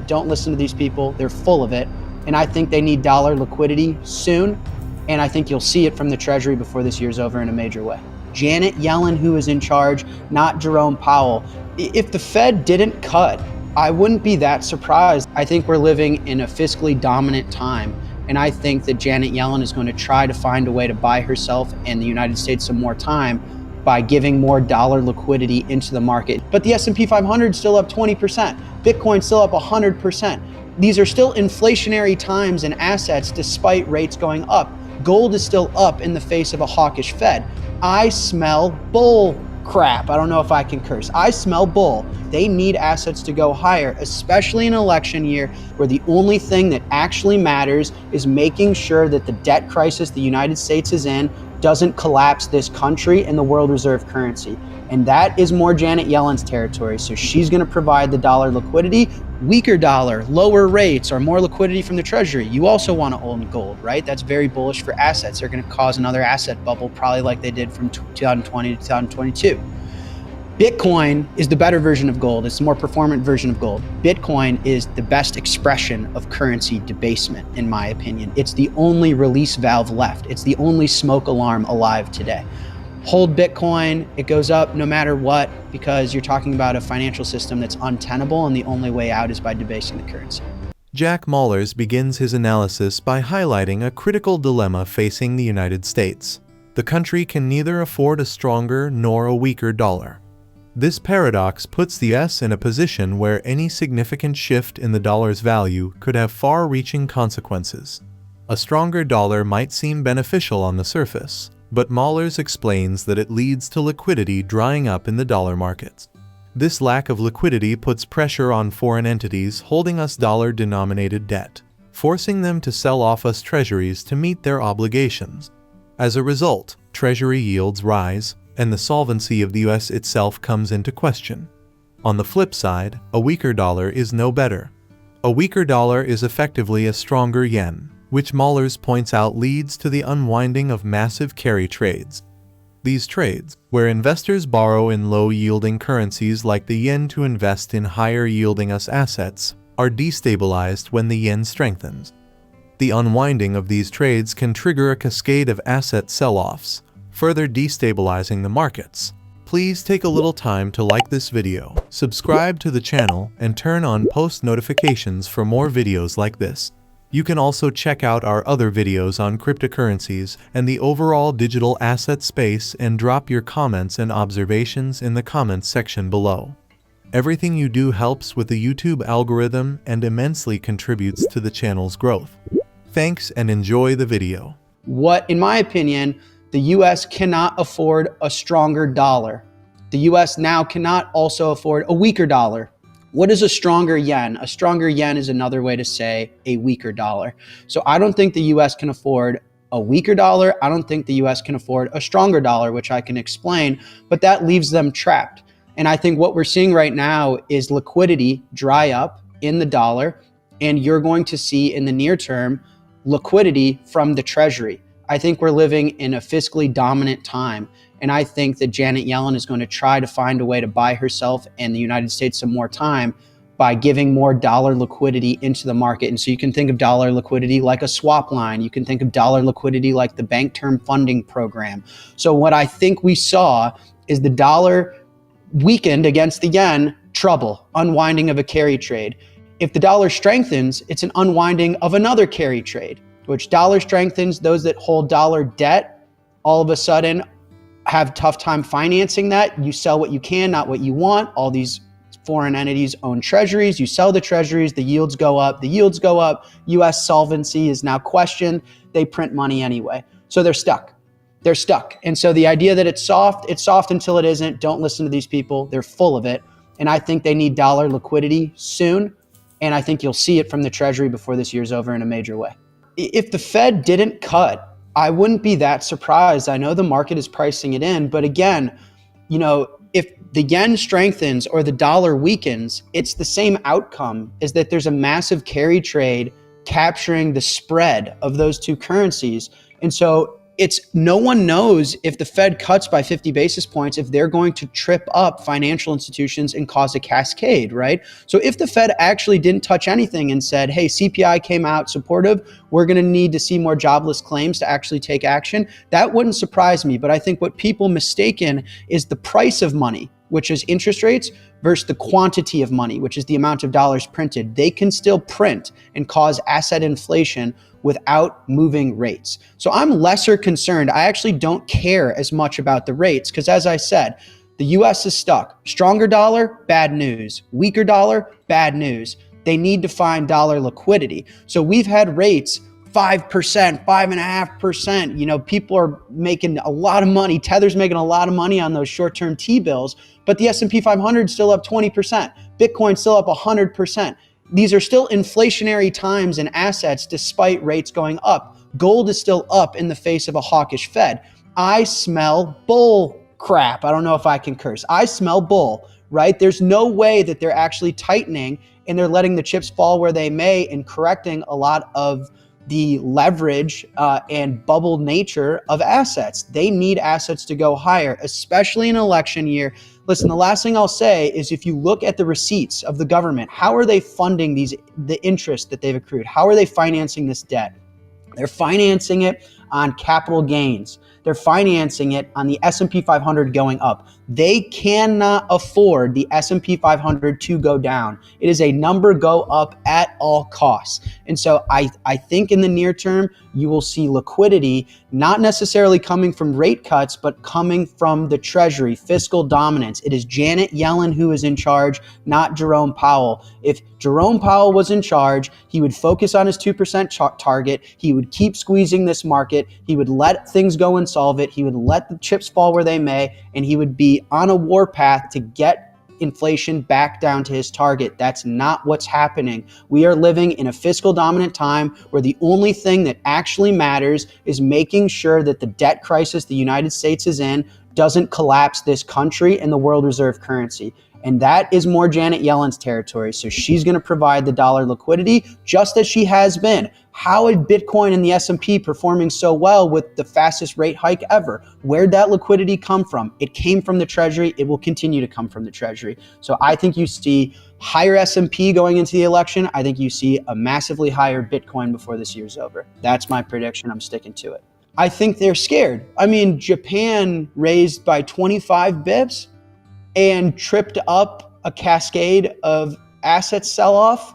isn't, don't listen to these people. They're full of it. And I think they need dollar liquidity soon. And I think you'll see it from the Treasury before this year's over in a major way. Janet Yellen, who is in charge, not Jerome Powell. If the Fed didn't cut, I wouldn't be that surprised. I think we're living in a fiscally dominant time. And I think that Janet Yellen is going to try to find a way to buy herself and the United States some more time by giving more dollar liquidity into the market. But the S&P 500 is still up 20%. Bitcoin still up 100%. These are still inflationary times in assets despite rates going up. Gold is still up in the face of a hawkish Fed. I smell bull crap. I don't know if I can curse. I smell bull. They need assets to go higher, especially in an election year where the only thing that actually matters is making sure that the debt crisis the United States is in doesn't collapse this country and the world reserve currency. And that is more Janet Yellen's territory. So she's going to provide the dollar liquidity. Weaker dollar, lower rates, or more liquidity from the Treasury. You also want to own gold, right? That's very bullish for assets. They're going to cause another asset bubble, probably like they did from 2020 to 2022. Bitcoin is the better version of gold. It's the more performant version of gold. Bitcoin is the best expression of currency debasement, in my opinion. It's the only release valve left. It's the only smoke alarm alive today. Hold Bitcoin, it goes up no matter what, because you're talking about a financial system that's untenable, and the only way out is by debasing the currency. Jack Mallers begins his analysis by highlighting a critical dilemma facing the United States. The country can neither afford a stronger nor a weaker dollar. This paradox puts the US in a position where any significant shift in the dollar's value could have far-reaching consequences. A stronger dollar might seem beneficial on the surface, but Mallers explains that it leads to liquidity drying up in the dollar markets. This lack of liquidity puts pressure on foreign entities holding us dollar-denominated debt, forcing them to sell off us treasuries to meet their obligations. As a result, treasury yields rise, and the solvency of the US itself comes into question. On the flip side, a weaker dollar is no better. A weaker dollar is effectively a stronger yen, which Mallers points out leads to the unwinding of massive carry trades. These trades, where investors borrow in low-yielding currencies like the yen to invest in higher-yielding US assets, are destabilized when the yen strengthens. The unwinding of these trades can trigger a cascade of asset sell-offs, further destabilizing the markets. Please take a little time to like this video, subscribe to the channel, and turn on post notifications for more videos like this. You can also check out our other videos on cryptocurrencies and the overall digital asset space and drop your comments and observations in the comments section below. Everything you do helps with the YouTube algorithm and immensely contributes to the channel's growth. Thanks and enjoy the video. In my opinion, the US cannot afford a stronger dollar. The US now cannot also afford a weaker dollar. What is a stronger yen? A stronger yen is another way to say a weaker dollar. So I don't think the US can afford a weaker dollar. I don't think the US can afford a stronger dollar, which I can explain, but that leaves them trapped. And I think what we're seeing right now is liquidity dry up in the dollar, and you're going to see in the near term liquidity from the Treasury. I think we're living in a fiscally dominant time. And I think that Janet Yellen is going to try to find a way to buy herself and the United States some more time by giving more dollar liquidity into the market. And so you can think of dollar liquidity like a swap line. You can think of dollar liquidity like the bank term funding program. So what I think we saw is the dollar weakened against the yen, trouble, unwinding of a carry trade. If the dollar strengthens, it's an unwinding of another carry trade, which dollar strengthens. Those that hold dollar debt all of a sudden have tough time financing that. You sell what you can, not what you want. All these foreign entities own treasuries. You sell the treasuries, the yields go up. The yields go up. US solvency is now questioned. They print money anyway. So they're stuck. They're stuck. And so the idea that it's soft until it isn't. Don't listen to these people. They're full of it. And I think they need dollar liquidity soon. And I think you'll see it from the Treasury before this year's over in a major way. If the Fed didn't cut, I wouldn't be that surprised. I know the market is pricing it in, but again, if the yen strengthens or the dollar weakens, it's the same outcome, is that there's a massive carry trade capturing the spread of those two currencies. And so it's no one knows if the Fed cuts by 50 basis points, if they're going to trip up financial institutions and cause a cascade, right? So if the Fed actually didn't touch anything and said, hey, CPI came out supportive, we're going to need to see more jobless claims to actually take action, that wouldn't surprise me. But I think what people mistaken is the price of money, which is interest rates, versus the quantity of money, which is the amount of dollars printed. They can still print and cause asset inflation without moving rates. So I'm lesser concerned. I actually don't care as much about the rates because, as I said, the US is stuck. Stronger dollar, bad news. Weaker dollar, bad news. They need to find dollar liquidity. So we've had rates 5%, 5.5%. People are making a lot of money. Tether's making a lot of money on those short-term T-bills, but the S&P 500 is still up 20%. Bitcoin's still up 100%. These are still inflationary times in assets despite rates going up. Gold is still up in the face of a hawkish Fed. I smell bull crap. I don't know if I can curse. I smell bull, right? There's no way that they're actually tightening and they're letting the chips fall where they may and correcting a lot of the leverage and bubble nature of assets. They need assets to go higher, especially in an election year. Listen, the last thing I'll say is if you look at the receipts of the government, how are they funding the interest that they've accrued? How are they financing this debt? They're financing it on capital gains. They're financing it on the S&P 500 going up. They cannot afford the S&P 500 to go down. It is a number go up at all costs. And so I think in the near term, you will see liquidity not necessarily coming from rate cuts, but coming from the Treasury, fiscal dominance. It is Janet Yellen who is in charge, not Jerome Powell. If Jerome Powell was in charge, he would focus on his 2% target. He would keep squeezing this market. He would let things go and solve it. He would let the chips fall where they may, and he would be on a war path to get inflation back down to his target. That's not what's happening. We are living in a fiscal dominant time where the only thing that actually matters is making sure that the debt crisis the United States is in doesn't collapse this country and the world reserve currency. And that is more Janet Yellen's territory. So she's going to provide the dollar liquidity just as she has been. How is Bitcoin and the S&P performing so well with the fastest rate hike ever? Where'd that liquidity come from? It came from the Treasury. It will continue to come from the Treasury. So I think you see higher S&P going into the election. I think you see a massively higher Bitcoin before this year's over. That's my prediction. I'm sticking to it. I think they're scared. I mean, Japan raised by 25 bips and tripped up a cascade of asset sell-off.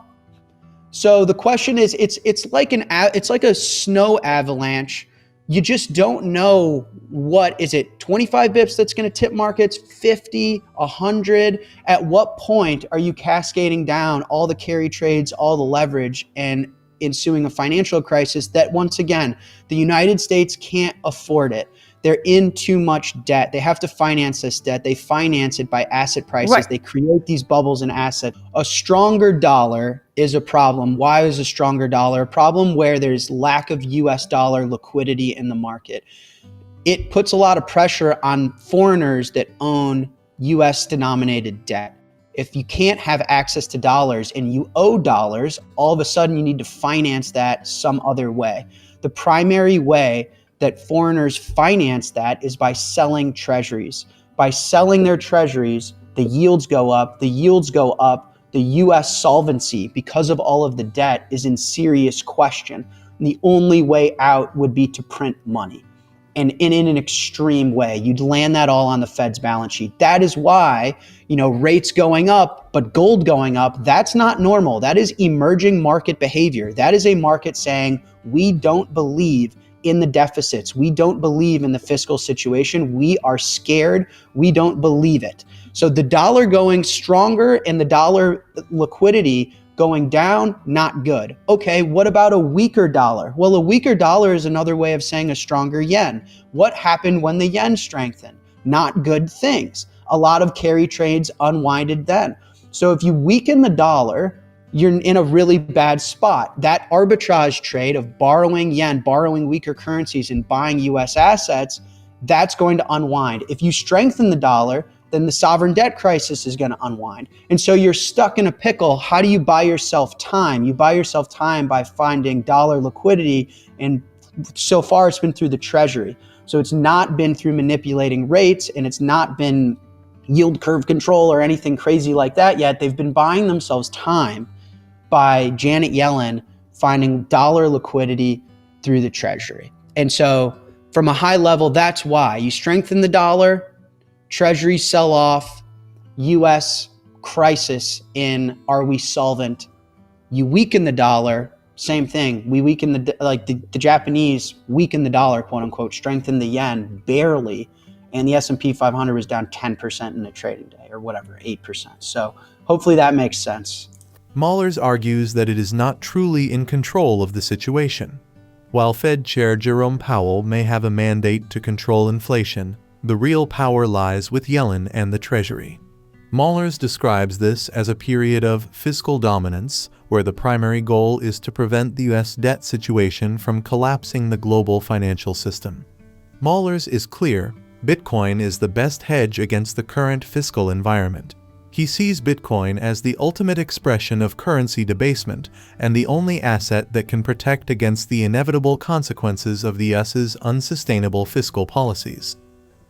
So the question is, it's like a snow avalanche. You just don't know what is it. 25 bips that's going to tip markets, 50, 100. At what point are you cascading down all the carry trades, all the leverage, and ensuing a financial crisis that, once again, the United States can't afford it. They're in too much debt. They have to finance this debt. They finance it by asset prices. Right. They create these bubbles in assets. A stronger dollar is a problem. Why is a stronger dollar a problem? Where there's lack of US dollar liquidity in the market. It puts a lot of pressure on foreigners that own US denominated debt. If you can't have access to dollars and you owe dollars, all of a sudden you need to finance that some other way. The primary way that foreigners finance that is by selling treasuries. By selling their treasuries, the yields go up. The yields go up. The US solvency, because of all of the debt, is in serious question. And the only way out would be to print money. And in an extreme way, you'd land that all on the Fed's balance sheet. That is why, rates going up, but gold going up, that's not normal. That is emerging market behavior. That is a market saying, we don't believe in the deficits. We don't believe in the fiscal situation. We are scared. We don't believe it. So the dollar going stronger and the dollar liquidity going down, not good. Okay, what about a weaker dollar? Well, a weaker dollar is another way of saying a stronger yen. What happened when the yen strengthened? Not good things. A lot of carry trades unwinded then. So if you weaken the dollar, you're in a really bad spot. That arbitrage trade of borrowing yen, borrowing weaker currencies and buying US assets, that's going to unwind. If you strengthen the dollar, then the sovereign debt crisis is going to unwind. And so you're stuck in a pickle. How do you buy yourself time? You buy yourself time by finding dollar liquidity and So far, it's been through the Treasury. So it's not been through manipulating rates, and it's not been yield curve control or anything crazy like that yet. They've been buying themselves time by Janet Yellen finding dollar liquidity through the Treasury. And so from a high level, that's why you strengthen the dollar, Treasuries sell off, US crisis in are we solvent? You weaken the dollar, same thing. We weaken the Japanese weaken the dollar, quote unquote, strengthen the yen barely, and the S&P 500 was down 10% in a trading day, or whatever, 8%. So hopefully that makes sense. Mallers argues that it is not truly in control of the situation. While Fed Chair Jerome Powell may have a mandate to control inflation, the real power lies with Yellen and the Treasury. Mallers describes this as a period of fiscal dominance, where the primary goal is to prevent the U.S. debt situation from collapsing the global financial system. Mallers is clear: Bitcoin is the best hedge against the current fiscal environment. He sees Bitcoin as the ultimate expression of currency debasement and the only asset that can protect against the inevitable consequences of the U.S.'s unsustainable fiscal policies.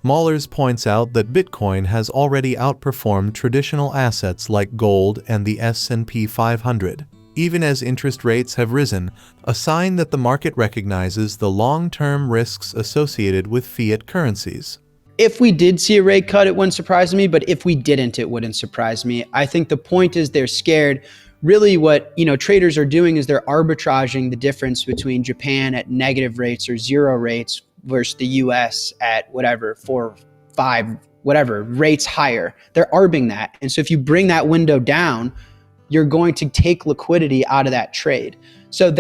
Mallers points out that Bitcoin has already outperformed traditional assets like gold and the S&P 500, even as interest rates have risen, a sign that the market recognizes the long-term risks associated with fiat currencies. If we did see a rate cut, it wouldn't surprise me, but if we didn't, it wouldn't surprise me. I think the point is they're scared. Really what, traders are doing is they're arbitraging the difference between Japan at negative rates or zero rates versus the US at whatever, 4, 5, whatever, rates higher. They're arbing that. And so if you bring that window down, you're going to take liquidity out of that trade. So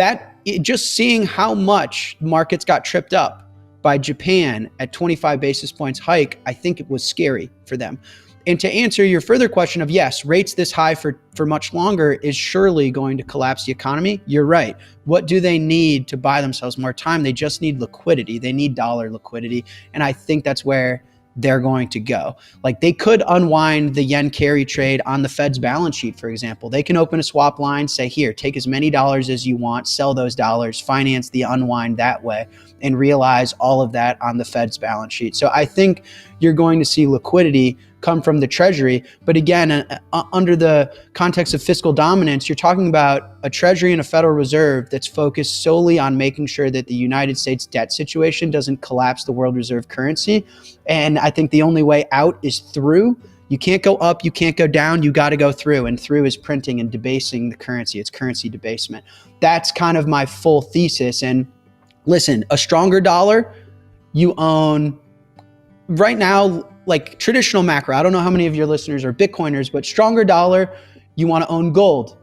just seeing how much markets got tripped up by Japan at 25 basis points hike, I think it was scary for them. And to answer your further question of, yes, rates this high for much longer is surely going to collapse the economy, you're right. What do they need to buy themselves more time? They just need liquidity. They need dollar liquidity. And I think that's where they're going to go. Like, they could unwind the yen carry trade on the Fed's balance sheet, for example. They can open a swap line, say, here, take as many dollars as you want, sell those dollars, finance the unwind that way, and realize all of that on the Fed's balance sheet. So I think you're going to see liquidity come from the Treasury. But again, under the context of fiscal dominance, you're talking about a Treasury and a Federal Reserve that's focused solely on making sure that the United States debt situation doesn't collapse the world reserve currency. And I think the only way out is through. You can't go up, you can't go down, you got to go through. And through is printing and debasing the currency. It's currency debasement. That's kind of my full thesis. And listen, a stronger dollar, you own right now, like traditional macro. I don't know how many of your listeners are Bitcoiners, but stronger dollar, you want to own gold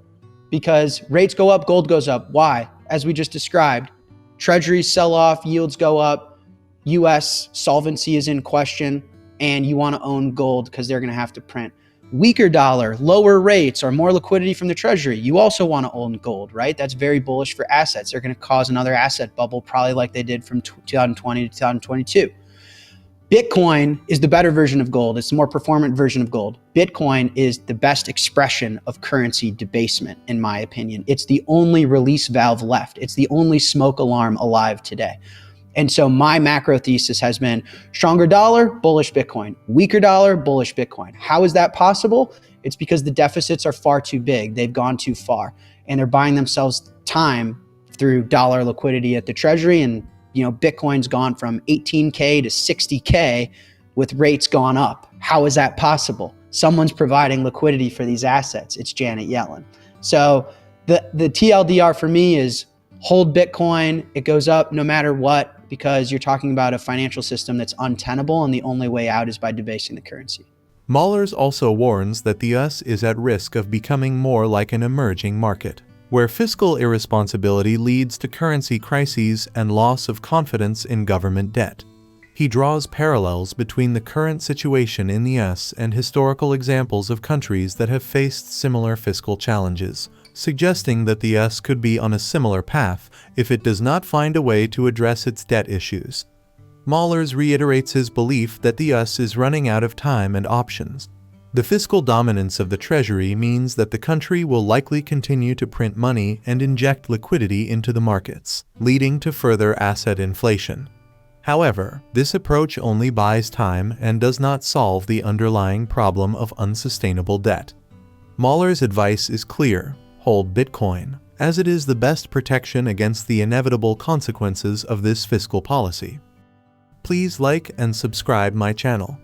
because rates go up, gold goes up. Why? As we just described, treasuries sell off, yields go up, US solvency is in question, and you want to own gold because they're going to have to print. Weaker dollar, lower rates, or more liquidity from the Treasury. You also want to own gold, right? That's very bullish for assets. They're going to cause another asset bubble, probably like they did from 2020 to 2022. Bitcoin is the better version of gold. It's the more performant version of gold. Bitcoin is the best expression of currency debasement, in my opinion. It's the only release valve left. It's the only smoke alarm alive today. And so my macro thesis has been stronger dollar, bullish Bitcoin, weaker dollar, bullish Bitcoin. How is that possible? It's because the deficits are far too big. They've gone too far, and they're buying themselves time through dollar liquidity at the Treasury. And Bitcoin's gone from 18K to 60K with rates gone up. How is that possible? Someone's providing liquidity for these assets. It's Janet Yellen. So the TLDR for me is hold Bitcoin. It goes up no matter what, because you're talking about a financial system that's untenable, and the only way out is by debasing the currency. Mallers also warns that the US is at risk of becoming more like an emerging market, where fiscal irresponsibility leads to currency crises and loss of confidence in government debt. He draws parallels between the current situation in the US and historical examples of countries that have faced similar fiscal challenges, suggesting that the US could be on a similar path if it does not find a way to address its debt issues. Mallers reiterates his belief that the US is running out of time and options. The fiscal dominance of the Treasury means that the country will likely continue to print money and inject liquidity into the markets, leading to further asset inflation. However, this approach only buys time and does not solve the underlying problem of unsustainable debt. Mahler's advice is clear: hold Bitcoin, as it is the best protection against the inevitable consequences of this fiscal policy. Please like and subscribe my channel.